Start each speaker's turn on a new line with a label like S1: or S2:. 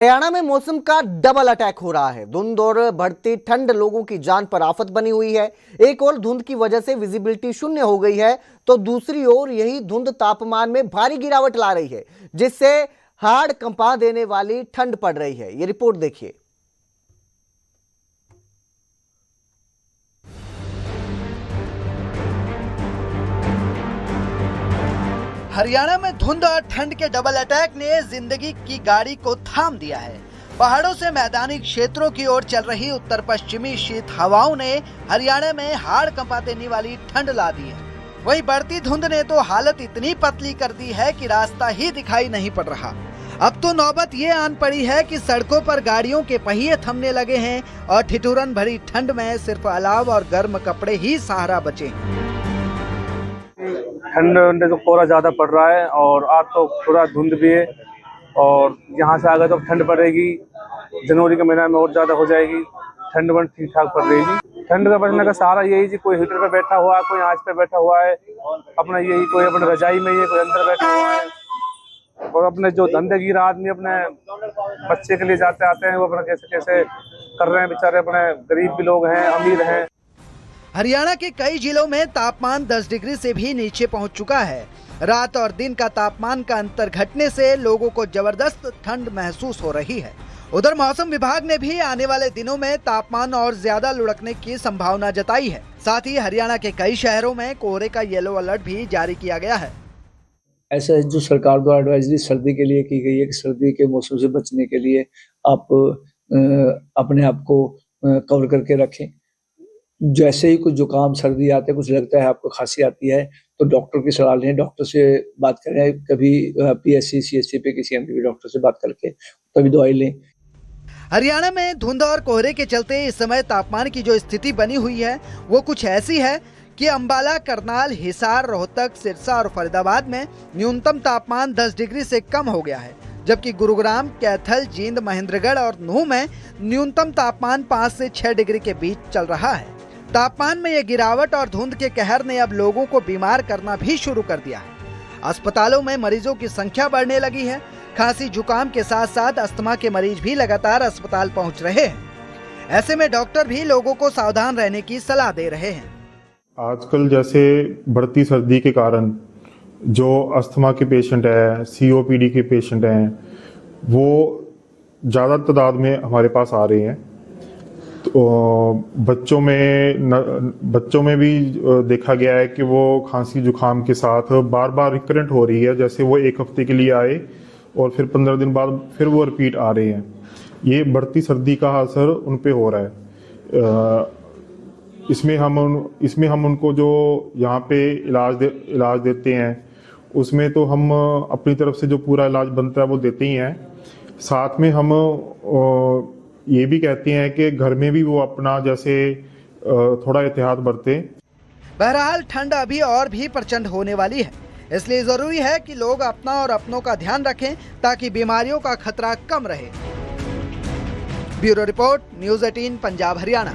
S1: हरियाणा में मौसम का डबल अटैक हो रहा है। धुंध और बढ़ती ठंड लोगों की जान पर आफत बनी हुई है। एक और धुंध की वजह से विजिबिलिटी शून्य हो गई है, तो दूसरी ओर यही धुंध तापमान में भारी गिरावट ला रही है, जिससे हाड़ कंपा देने वाली ठंड पड़ रही है। ये रिपोर्ट देखिए।
S2: हरियाणा में धुंध और ठंड के डबल अटैक ने जिंदगी की गाड़ी को थाम दिया है। पहाड़ों से मैदानी क्षेत्रों की ओर चल रही उत्तर पश्चिमी शीत हवाओं ने हरियाणा में हाड़ कंपा देने वाली ठंड ला दी है। वहीं बढ़ती धुंध ने तो हालत इतनी पतली कर दी है कि रास्ता ही दिखाई नहीं पड़ रहा। अब तो नौबत ये आन पड़ी है कि सड़कों पर गाड़ियों के पहिए थमने लगे हैं और ठिठुरन भरी ठंड में सिर्फ अलाव और गर्म कपड़े ही सहारा बचे हैं।
S3: ठंड तो कोहरा ज़्यादा पड़ रहा है और आज तो थोड़ा धुंध भी है और यहाँ से आगे तो ठंड पड़ेगी। जनवरी के महीना में और ज़्यादा हो जाएगी। ठंड बन ठीक ठाक पड़ रहेगी। ठंड का बचने का सहारा यही जी, कोई हीटर पे बैठा हुआ है, कोई आँच पे बैठा हुआ है, अपना यही कोई अपने रजाई में ही, कोई अंदर बैठा हुआ है। और अपने जो धंधेगीर आदमी अपने बच्चे के लिए जाते आते हैं, वो अपना कैसे कैसे कर रहे हैं बेचारे। अपने गरीब भी लोग हैं, अमीर हैं।
S2: हरियाणा के कई जिलों में तापमान 10 डिग्री से भी नीचे पहुंच चुका है। रात और दिन का तापमान का अंतर घटने से लोगों को जबरदस्त ठंड महसूस हो रही है। उधर मौसम विभाग ने भी आने वाले दिनों में तापमान और ज्यादा लुढ़कने की संभावना जताई है। साथ ही हरियाणा के कई शहरों में कोहरे का येलो अलर्ट भी जारी किया गया है।
S4: ऐसा जो सरकार द्वारा एडवाइजरी सर्दी के लिए की गई है कि सर्दी के मौसम से बचने के लिए आप अपने आप को कवर करके रखें। जैसे ही कुछ जुकाम सर्दी आते, कुछ लगता है आपको खांसी आती है, तो डॉक्टर की सलाह लें, डॉक्टर से बात करें। कभी पीएचसी सीएचसी पे किसी एमबीबी डॉक्टर से बात करके तभी दवाई लें।
S2: हरियाणा में धुंध और कोहरे के चलते इस समय तापमान की जो स्थिति बनी हुई है वो कुछ ऐसी है कि अंबाला, करनाल, हिसार, रोहतक, सिरसा और फरीदाबाद में न्यूनतम तापमान 10 डिग्री से कम हो गया है, जबकि गुरुग्राम, कैथल, जींद, महेंद्रगढ़ और नूंह में न्यूनतम तापमान 5 से 6 डिग्री के बीच चल रहा है। तापमान में ये गिरावट और धुंध के कहर ने अब लोगों को बीमार करना भी शुरू कर दिया है। अस्पतालों में मरीजों की संख्या बढ़ने लगी है। खांसी जुकाम के साथ साथ अस्थमा के मरीज भी लगातार अस्पताल पहुंच रहे हैं। ऐसे में डॉक्टर भी लोगों को सावधान रहने की सलाह दे रहे हैं।
S5: आजकल जैसे बढ़ती सर्दी के कारण जो अस्थमा के पेशेंट है, सीओपीडी के पेशेंट हैं, वो ज़्यादा तादाद में हमारे पास आ रहे हैं। तो बच्चों में भी देखा गया है कि वो खांसी जुकाम के साथ बार बार रिकरेंट हो रही है। जैसे वो एक हफ्ते के लिए आए और फिर 15 दिन बाद फिर वो रिपीट आ रहे हैं। ये बढ़ती सर्दी का असर उन पे हो रहा है। इसमें हम उनको जो यहाँ पे इलाज देते हैं, उसमें तो हम अपनी तरफ से जो पूरा इलाज बनता है वो देते ही हैं। साथ में हम ये भी कहते हैं कि घर में भी वो अपना जैसे थोड़ा एहतियात बरतें।
S2: बहरहाल ठंड अभी और भी प्रचंड होने वाली है, इसलिए जरूरी है कि लोग अपना और अपनों का ध्यान रखें ताकि बीमारियों का खतरा कम रहे। Bureau report, news 18 Punjab Haryana.